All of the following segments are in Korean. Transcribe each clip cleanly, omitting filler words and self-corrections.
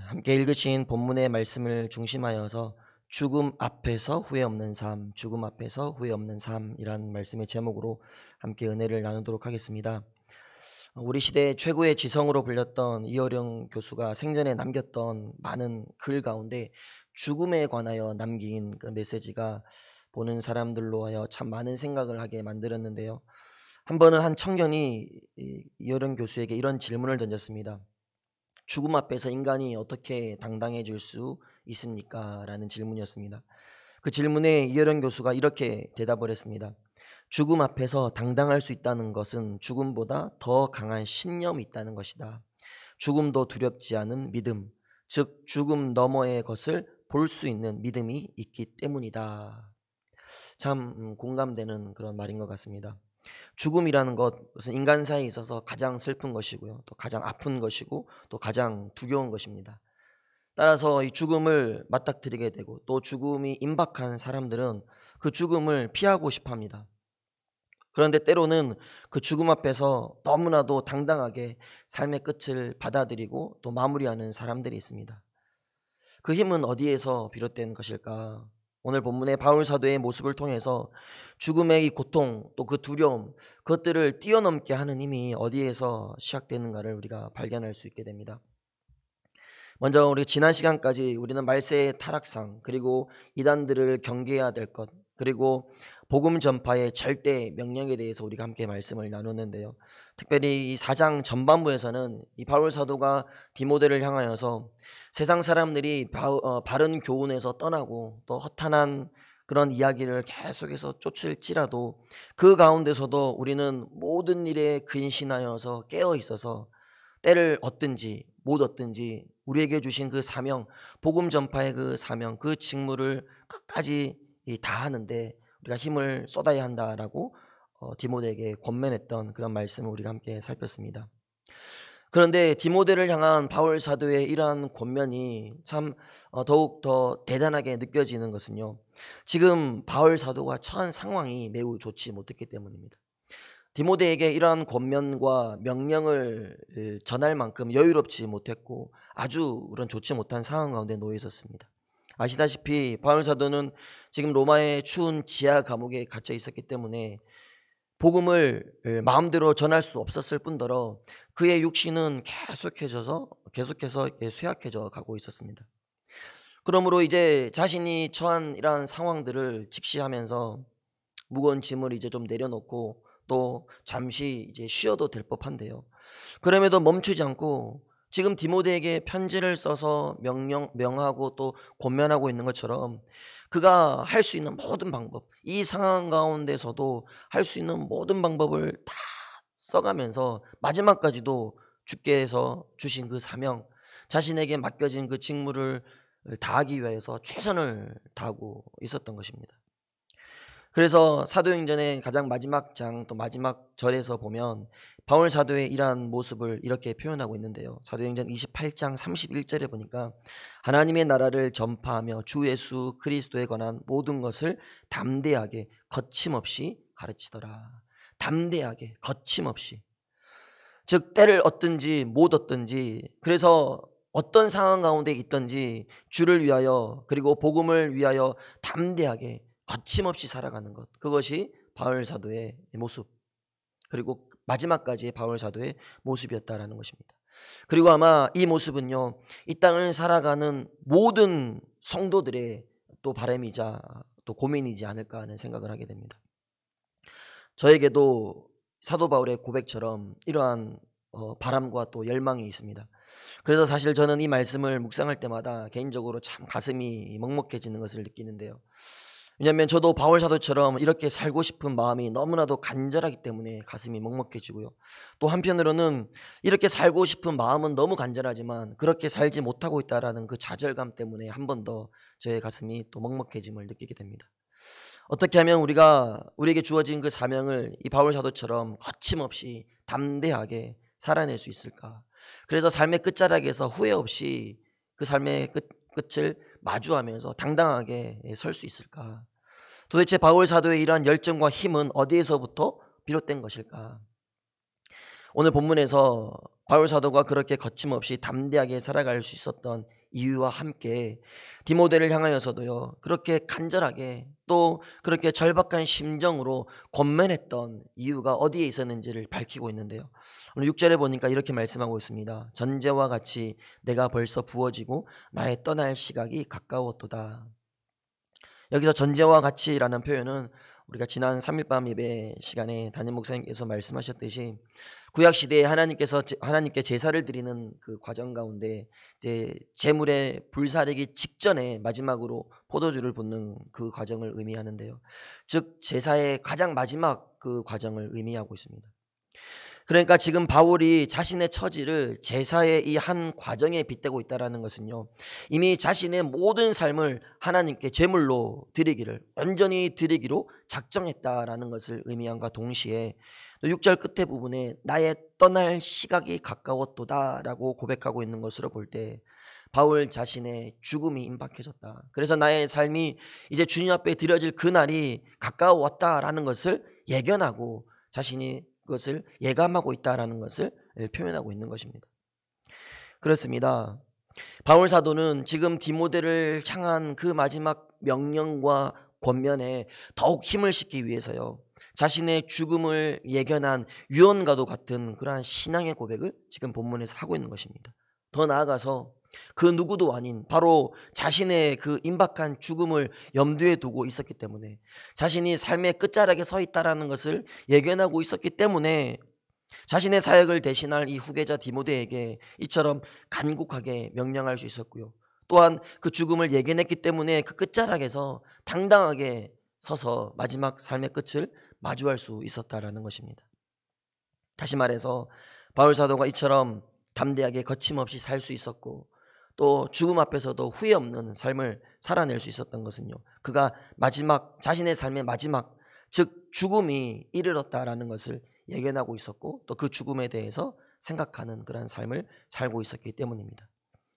함께 읽으신 본문의 말씀을 중심하여서 죽음 앞에서 후회 없는 삶, 죽음 앞에서 후회 없는 삶이라는 말씀의 제목으로 함께 은혜를 나누도록 하겠습니다. 우리 시대 최고의 지성으로 불렸던 이어령 교수가 생전에 남겼던 많은 글 가운데 죽음에 관하여 남긴 그 메시지가 보는 사람들로 하여 참 많은 생각을 하게 만들었는데요. 한 번은 한 청년이 이어령 교수에게 이런 질문을 던졌습니다. 죽음 앞에서 인간이 어떻게 당당해질 수 있습니까? 라는 질문이었습니다. 그 질문에 이어령 교수가 이렇게 대답을 했습니다. 죽음 앞에서 당당할 수 있다는 것은 죽음보다 더 강한 신념이 있다는 것이다. 죽음도 두렵지 않은 믿음, 즉 죽음 너머의 것을 볼 수 있는 믿음이 있기 때문이다. 참 공감되는 그런 말인 것 같습니다. 죽음이라는 것은 인간 사이에 있어서 가장 슬픈 것이고요, 또 가장 아픈 것이고 또 가장 두려운 것입니다. 따라서 이 죽음을 맞닥뜨리게 되고 또 죽음이 임박한 사람들은 그 죽음을 피하고 싶어 합니다. 그런데 때로는 그 죽음 앞에서 너무나도 당당하게 삶의 끝을 받아들이고 또 마무리하는 사람들이 있습니다. 그 힘은 어디에서 비롯된 것일까? 오늘 본문의 바울 사도의 모습을 통해서 죽음의 이 고통 또 그 두려움, 그것들을 뛰어넘게 하는 힘이 어디에서 시작되는가를 우리가 발견할 수 있게 됩니다. 먼저 우리 지난 시간까지 우리는 말세의 타락상, 그리고 이단들을 경계해야 될 것, 그리고 복음 전파의 절대 명령에 대해서 우리가 함께 말씀을 나눴는데요. 특별히 이 4장 전반부에서는 이 바울 사도가 디모데를 향하여서 세상 사람들이 바른 교훈에서 떠나고 또 허탄한 그런 이야기를 계속해서 쫓을지라도 그 가운데서도 우리는 모든 일에 근신하여서 깨어 있어서 때를 얻든지 못 얻든지 우리에게 주신 그 사명, 복음 전파의 그 사명, 그 직무를 끝까지 다하는데 우리가 힘을 쏟아야 한다라고 디모데에게 권면했던 그런 말씀을 우리가 함께 살폈습니다. 그런데 디모데를 향한 바울 사도의 이러한 권면이 참 더욱 더 대단하게 느껴지는 것은요, 지금 바울 사도가 처한 상황이 매우 좋지 못했기 때문입니다. 디모데에게 이러한 권면과 명령을 전할 만큼 여유롭지 못했고 아주 그런 좋지 못한 상황 가운데 놓여 있었습니다. 아시다시피 바울 사도는 지금 로마의 추운 지하 감옥에 갇혀 있었기 때문에 복음을 마음대로 전할 수 없었을 뿐더러 그의 육신은 계속해서 쇠약해져 가고 있었습니다. 그러므로 이제 자신이 처한 이러한 상황들을 직시하면서 무거운 짐을 이제 좀 내려놓고 또 잠시 이제 쉬어도 될 법한데요. 그럼에도 멈추지 않고 지금 디모데에게 편지를 써서 명하고 또 권면하고 있는 것처럼 그가 할 수 있는 모든 방법, 이 상황 가운데서도 할 수 있는 모든 방법을 다 써가면서 마지막까지도 주께서 주신 그 사명, 자신에게 맡겨진 그 직무를 다하기 위해서 최선을 다하고 있었던 것입니다. 그래서 사도행전의 가장 마지막 장 또 마지막 절에서 보면 바울 사도의 이러한 모습을 이렇게 표현하고 있는데요. 사도행전 28장 31절에 보니까 하나님의 나라를 전파하며 주 예수 그리스도에 관한 모든 것을 담대하게 거침없이 가르치더라. 담대하게 거침없이. 즉 때를 얻든지 못 얻든지, 그래서 어떤 상황 가운데 있든지 주를 위하여 그리고 복음을 위하여 담대하게 거침없이 살아가는 것, 그것이 바울 사도의 모습, 그리고 마지막까지의 바울 사도의 모습이었다라는 것입니다. 그리고 아마 이 모습은요, 이 땅을 살아가는 모든 성도들의 또 바람이자 또 고민이지 않을까 하는 생각을 하게 됩니다. 저에게도 사도 바울의 고백처럼 이러한 바람과 또 열망이 있습니다. 그래서 사실 저는 이 말씀을 묵상할 때마다 개인적으로 참 가슴이 먹먹해지는 것을 느끼는데요. 왜냐하면 저도 바울 사도처럼 이렇게 살고 싶은 마음이 너무나도 간절하기 때문에 가슴이 먹먹해지고요. 또 한편으로는 이렇게 살고 싶은 마음은 너무 간절하지만 그렇게 살지 못하고 있다라는 그 좌절감 때문에 한 번 더 저의 가슴이 또 먹먹해짐을 느끼게 됩니다. 어떻게 하면 우리에게 주어진 그 사명을 이 바울 사도처럼 거침없이 담대하게 살아낼 수 있을까? 그래서 삶의 끝자락에서 후회 없이 그 삶의 끝을 마주하면서 당당하게 설 수 있을까? 도대체 바울 사도의 이러한 열정과 힘은 어디에서부터 비롯된 것일까? 오늘 본문에서 바울 사도가 그렇게 거침없이 담대하게 살아갈 수 있었던 이유와 함께 디모데를 향하여서도요, 그렇게 간절하게 또 그렇게 절박한 심정으로 권면했던 이유가 어디에 있었는지를 밝히고 있는데요. 오늘 6절에 보니까 이렇게 말씀하고 있습니다. 전제와 같이 내가 벌써 부어지고 나의 떠날 시각이 가까웠도다. 여기서 전제와 같이라는 표현은 우리가 지난 3일밤 예배 시간에 담임 목사님께서 말씀하셨듯이 구약 시대에 하나님께 제사를 드리는 그 과정 가운데 이제 제물의 불사르기 직전에 마지막으로 포도주를 붓는 그 과정을 의미하는데요. 즉 제사의 가장 마지막 그 과정을 의미하고 있습니다. 그러니까 지금 바울이 자신의 처지를 제사의 이 한 과정에 빗대고 있다는 것은요, 이미 자신의 모든 삶을 하나님께 제물로 드리기를 온전히 드리기로 작정했다라는 것을 의미함과 동시에 또 6절 끝에 부분에 나의 떠날 시각이 가까웠도다라고 고백하고 있는 것으로 볼 때 바울 자신의 죽음이 임박해졌다. 그래서 나의 삶이 이제 주님 앞에 드려질 그날이 가까웠다라는 것을 예견하고 자신이 그것을 예감하고 있다라는 것을 표현하고 있는 것입니다. 그렇습니다. 바울 사도는 지금 디모데를 향한 그 마지막 명령과 권면에 더욱 힘을 싣기 위해서요, 자신의 죽음을 예견한 유언과도 같은 그러한 신앙의 고백을 지금 본문에서 하고 있는 것입니다. 더 나아가서 그 누구도 아닌 바로 자신의 그 임박한 죽음을 염두에 두고 있었기 때문에, 자신이 삶의 끝자락에 서 있다라는 것을 예견하고 있었기 때문에 자신의 사역을 대신할 이 후계자 디모데에게 이처럼 간곡하게 명령할 수 있었고요. 또한 그 죽음을 예견했기 때문에 그 끝자락에서 당당하게 서서 마지막 삶의 끝을 마주할 수 있었다라는 것입니다. 다시 말해서 바울 사도가 이처럼 담대하게 거침없이 살 수 있었고 또 죽음 앞에서도 후회 없는 삶을 살아낼 수 있었던 것은요, 그가 마지막 자신의 삶의 마지막, 즉 죽음이 이르렀다라는 것을 예견하고 있었고 또 그 죽음에 대해서 생각하는 그런 삶을 살고 있었기 때문입니다.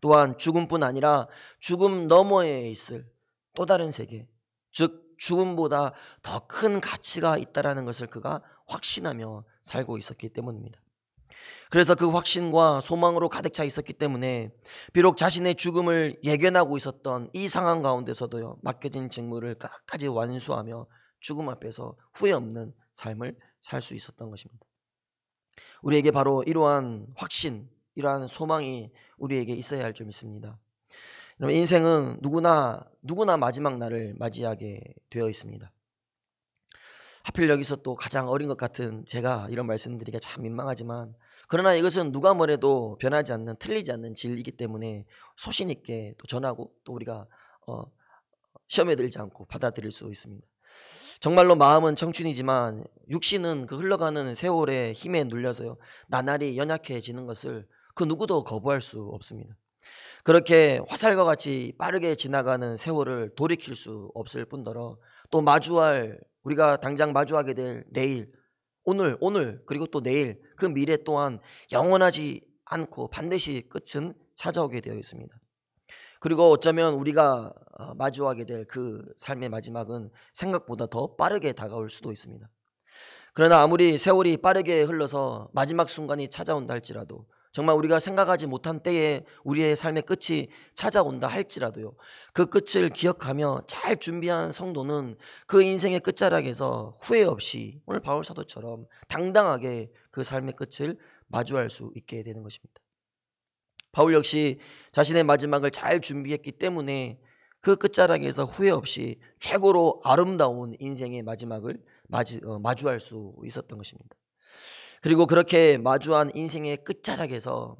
또한 죽음뿐 아니라 죽음 너머에 있을 또 다른 세계, 즉 죽음보다 더 큰 가치가 있다라는 것을 그가 확신하며 살고 있었기 때문입니다. 그래서 그 확신과 소망으로 가득 차 있었기 때문에 비록 자신의 죽음을 예견하고 있었던 이 상황 가운데서도요, 맡겨진 직무를 끝까지 완수하며 죽음 앞에서 후회 없는 삶을 살 수 있었던 것입니다. 우리에게 바로 이러한 확신, 이러한 소망이 우리에게 있어야 할 점 있습니다. 인생은 누구나 마지막 날을 맞이하게 되어 있습니다. 하필 여기서 또 가장 어린 것 같은 제가 이런 말씀드리기가 참 민망하지만, 그러나 이것은 누가 뭐래도 변하지 않는, 틀리지 않는 진리이기 때문에 소신 있게 또 전하고 또 우리가 시험에 들지 않고 받아들일 수 있습니다. 정말로 마음은 청춘이지만 육신은 그 흘러가는 세월의 힘에 눌려서요, 나날이 연약해지는 것을 그 누구도 거부할 수 없습니다. 그렇게 화살과 같이 빠르게 지나가는 세월을 돌이킬 수 없을 뿐더러 또 우리가 당장 마주하게 될 내일, 오늘 그리고 또 내일, 그 미래 또한 영원하지 않고 반드시 끝은 찾아오게 되어 있습니다. 그리고 어쩌면 우리가 마주하게 될 그 삶의 마지막은 생각보다 더 빠르게 다가올 수도 있습니다. 그러나 아무리 세월이 빠르게 흘러서 마지막 순간이 찾아온다 할지라도, 정말 우리가 생각하지 못한 때에 우리의 삶의 끝이 찾아온다 할지라도요, 그 끝을 기억하며 잘 준비한 성도는 그 인생의 끝자락에서 후회 없이 오늘 바울 사도처럼 당당하게 그 삶의 끝을 마주할 수 있게 되는 것입니다. 바울 역시 자신의 마지막을 잘 준비했기 때문에 그 끝자락에서 후회 없이 최고로 아름다운 인생의 마지막을 마주할 수 있었던 것입니다. 그리고 그렇게 마주한 인생의 끝자락에서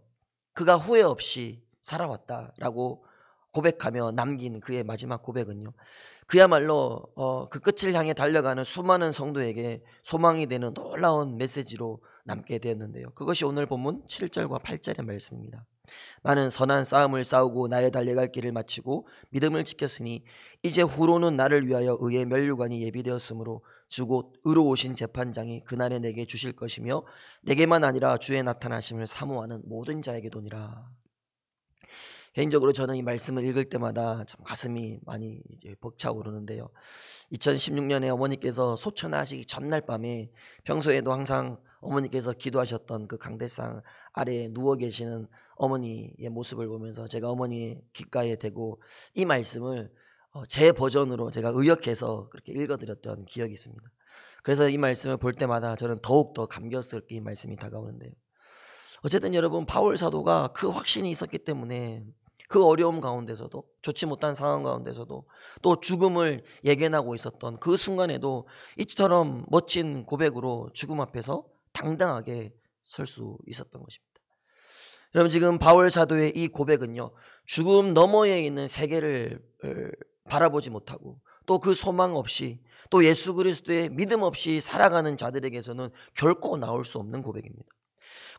그가 후회 없이 살아왔다라고 고백하며 남긴 그의 마지막 고백은요, 그야말로 그 끝을 향해 달려가는 수많은 성도에게 소망이 되는 놀라운 메시지로 남게 되었는데요. 그것이 오늘 본문 7절과 8절의 말씀입니다. 나는 선한 싸움을 싸우고 나의 달려갈 길을 마치고 믿음을 지켰으니 이제 후로는 나를 위하여 의의 면류관이 예비되었으므로 주곧 의로우신 재판장이 그날에 내게 주실 것이며 내게만 아니라 주의 나타나심을 사모하는 모든 자에게도니라. 개인적으로 저는 이 말씀을 읽을 때마다 참 가슴이 많이 이제 벅차오르는데요. 2016년에 어머니께서 소천하시기 전날 밤에 평소에도 항상 어머니께서 기도하셨던 그 강대상 아래에 누워 계시는 어머니의 모습을 보면서 제가 어머니 귓가에 대고 이 말씀을 제 버전으로 제가 의역해서 그렇게 읽어드렸던 기억이 있습니다. 그래서 이 말씀을 볼 때마다 저는 더욱더 감격스럽게 이 말씀이 다가오는데요. 어쨌든 여러분, 바울 사도가 그 확신이 있었기 때문에 그 어려움 가운데서도, 좋지 못한 상황 가운데서도, 또 죽음을 예견하고 있었던 그 순간에도 이처럼 멋진 고백으로 죽음 앞에서 당당하게 설 수 있었던 것입니다. 여러분, 지금 바울 사도의 이 고백은요, 죽음 너머에 있는 세계를 바라보지 못하고 또 그 소망 없이, 또 예수 그리스도의 믿음 없이 살아가는 자들에게서는 결코 나올 수 없는 고백입니다.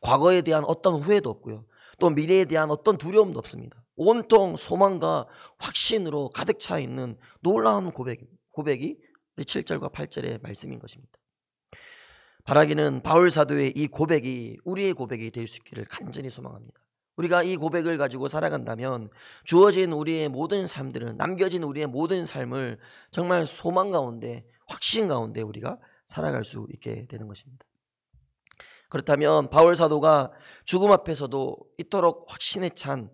과거에 대한 어떤 후회도 없고요, 또 미래에 대한 어떤 두려움도 없습니다. 온통 소망과 확신으로 가득 차 있는 놀라운 고백이 우리 7절과 8절의 말씀인 것입니다. 바라기는 바울 사도의 이 고백이 우리의 고백이 될 수 있기를 간절히 소망합니다. 우리가 이 고백을 가지고 살아간다면 주어진 우리의 모든 삶들은, 남겨진 우리의 모든 삶을 정말 소망 가운데, 확신 가운데 우리가 살아갈 수 있게 되는 것입니다. 그렇다면 바울 사도가 죽음 앞에서도 이토록 확신에 찬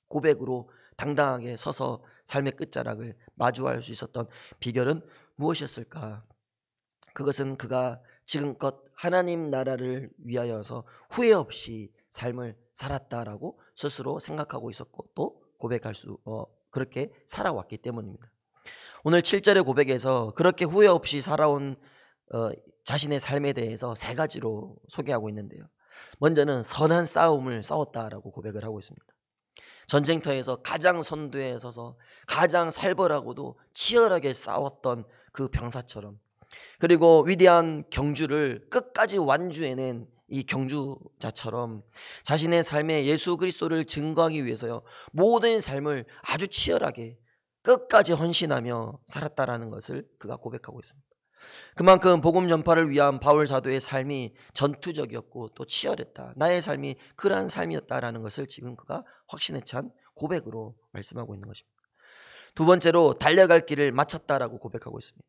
고백으로 당당하게 서서 삶의 끝자락을 마주할 수 있었던 비결은 무엇이었을까? 그것은 그가 지금껏 하나님 나라를 위하여서 후회 없이 삶을 살았다라고 스스로 생각하고 있었고, 또 고백할 수 그렇게 살아왔기 때문입니다. 오늘 7절의 고백에서 그렇게 후회 없이 살아온 자신의 삶에 대해서 세 가지로 소개하고 있는데요. 먼저는 선한 싸움을 싸웠다라고 고백을 하고 있습니다. 전쟁터에서 가장 선두에 서서 가장 살벌하고도 치열하게 싸웠던 그 병사처럼, 그리고 위대한 경주를 끝까지 완주해낸 이 경주자처럼 자신의 삶에 예수 그리스도를 증거하기 위해서요, 모든 삶을 아주 치열하게 끝까지 헌신하며 살았다라는 것을 그가 고백하고 있습니다. 그만큼 복음 전파를 위한 바울 사도의 삶이 전투적이었고 또 치열했다, 나의 삶이 그러한 삶이었다라는 것을 지금 그가 확신에 찬 고백으로 말씀하고 있는 것입니다. 두 번째로 달려갈 길을 마쳤다라고 고백하고 있습니다.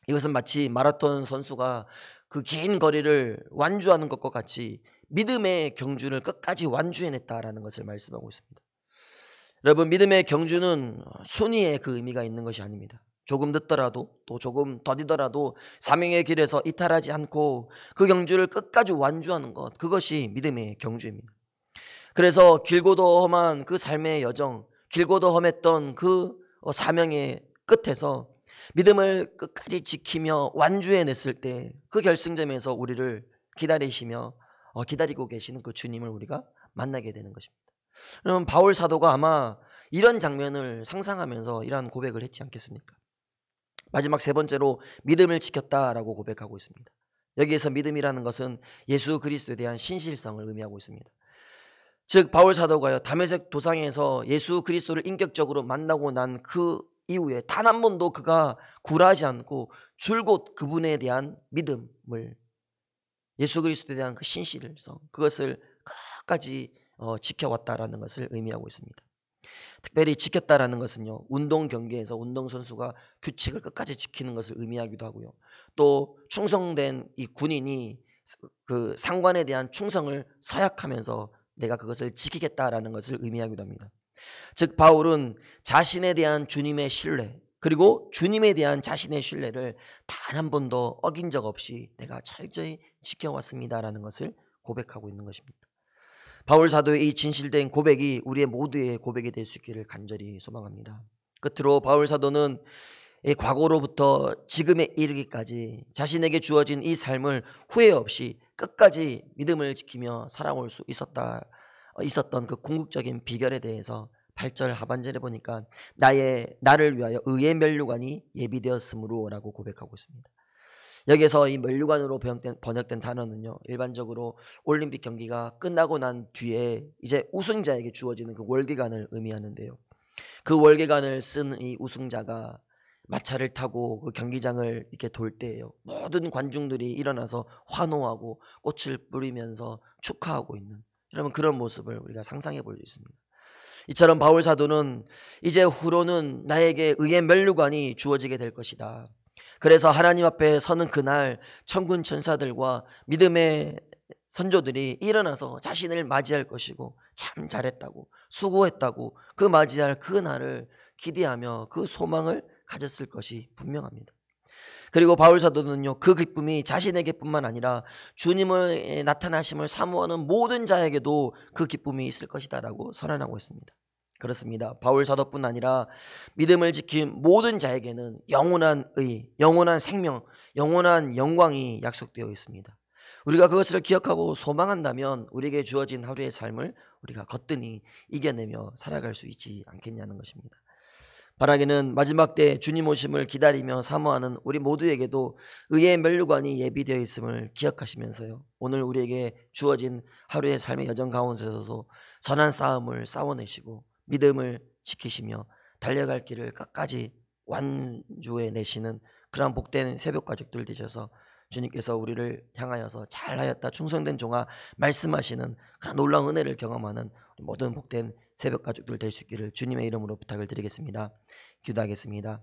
이것은 마치 마라톤 선수가 그 긴 거리를 완주하는 것과 같이 믿음의 경주를 끝까지 완주해냈다라는 것을 말씀하고 있습니다. 여러분, 믿음의 경주는 순위의 그 의미가 있는 것이 아닙니다. 조금 늦더라도, 또 조금 더디더라도 사명의 길에서 이탈하지 않고 그 경주를 끝까지 완주하는 것, 그것이 믿음의 경주입니다. 그래서 길고도 험한 그 삶의 여정, 길고도 험했던 그 사명의 끝에서 믿음을 끝까지 지키며 완주해냈을 때 그 결승점에서 우리를 기다리고 계시는 그 주님을 우리가 만나게 되는 것입니다. 그러면 바울 사도가 아마 이런 장면을 상상하면서 이러한 고백을 했지 않겠습니까? 마지막 세 번째로 믿음을 지켰다라고 고백하고 있습니다. 여기에서 믿음이라는 것은 예수 그리스도에 대한 신실성을 의미하고 있습니다. 즉 바울 사도가요, 다메섹 도상에서 예수 그리스도를 인격적으로 만나고 난 그 이후에 단 한 번도 그가 굴하지 않고 줄곧 그분에 대한 믿음을, 예수 그리스도에 대한 그 신실성, 그것을 끝까지 지켜왔다라는 것을 의미하고 있습니다. 특별히 지켰다라는 것은요, 운동 경기에서 운동선수가 규칙을 끝까지 지키는 것을 의미하기도 하고요, 또 충성된 이 군인이 그 상관에 대한 충성을 서약하면서 내가 그것을 지키겠다라는 것을 의미하기도 합니다. 즉 바울은 자신에 대한 주님의 신뢰, 그리고 주님에 대한 자신의 신뢰를 단 한 번도 어긴 적 없이 내가 철저히 지켜왔습니다라는 것을 고백하고 있는 것입니다. 바울 사도의 이 진실된 고백이 우리의 모두의 고백이 될 수 있기를 간절히 소망합니다. 끝으로 바울 사도는 이 과거로부터 지금에 이르기까지 자신에게 주어진 이 삶을 후회 없이 끝까지 믿음을 지키며 살아올 수 있었던 그 궁극적인 비결에 대해서 8절 하반절에 보니까 나를 위하여 의의 면류관이 예비되었으므로 라고 고백하고 있습니다. 여기서 이 면류관으로 번역된 단어는요, 일반적으로 올림픽 경기가 끝나고 난 뒤에 이제 우승자에게 주어지는 그 월계관을 의미하는데요, 그 월계관을 쓴 이 우승자가 마차를 타고 그 경기장을 이렇게 돌 때예요, 모든 관중들이 일어나서 환호하고 꽃을 뿌리면서 축하하고 있는, 여러분 그런 모습을 우리가 상상해 볼 수 있습니다. 이처럼 바울 사도는 이제 후로는 나에게 의의 면류관이 주어지게 될 것이다, 그래서 하나님 앞에 서는 그날 천군 천사들과 믿음의 선조들이 일어나서 자신을 맞이할 것이고 참 잘했다고 수고했다고 그 맞이할 그 날을 기대하며 그 소망을 가졌을 것이 분명합니다. 그리고 바울 사도는요, 그 기쁨이 자신에게뿐만 아니라 주님의 나타나심을 사모하는 모든 자에게도 그 기쁨이 있을 것이다라고 선언하고 있습니다. 그렇습니다. 바울 사도뿐 아니라 믿음을 지킨 모든 자에게는 영원한 의, 영원한 생명, 영원한 영광이 약속되어 있습니다. 우리가 그것을 기억하고 소망한다면 우리에게 주어진 하루의 삶을 우리가 거뜬히 이겨내며 살아갈 수 있지 않겠냐는 것입니다. 바라기는 마지막 때 주님 오심을 기다리며 사모하는 우리 모두에게도 의의 면류관이 예비되어 있음을 기억하시면서요, 오늘 우리에게 주어진 하루의 삶의 여정 가운데서도 선한 싸움을 싸워내시고 믿음을 지키시며 달려갈 길을 끝까지 완주해 내시는 그런 복된 새벽 가족들 되셔서 주님께서 우리를 향하여서 잘하였다 충성된 종아 말씀하시는 그런 놀라운 은혜를 경험하는 모든 복된 새벽 가족들 될 수 있기를 주님의 이름으로 부탁을 드리겠습니다. 기도하겠습니다.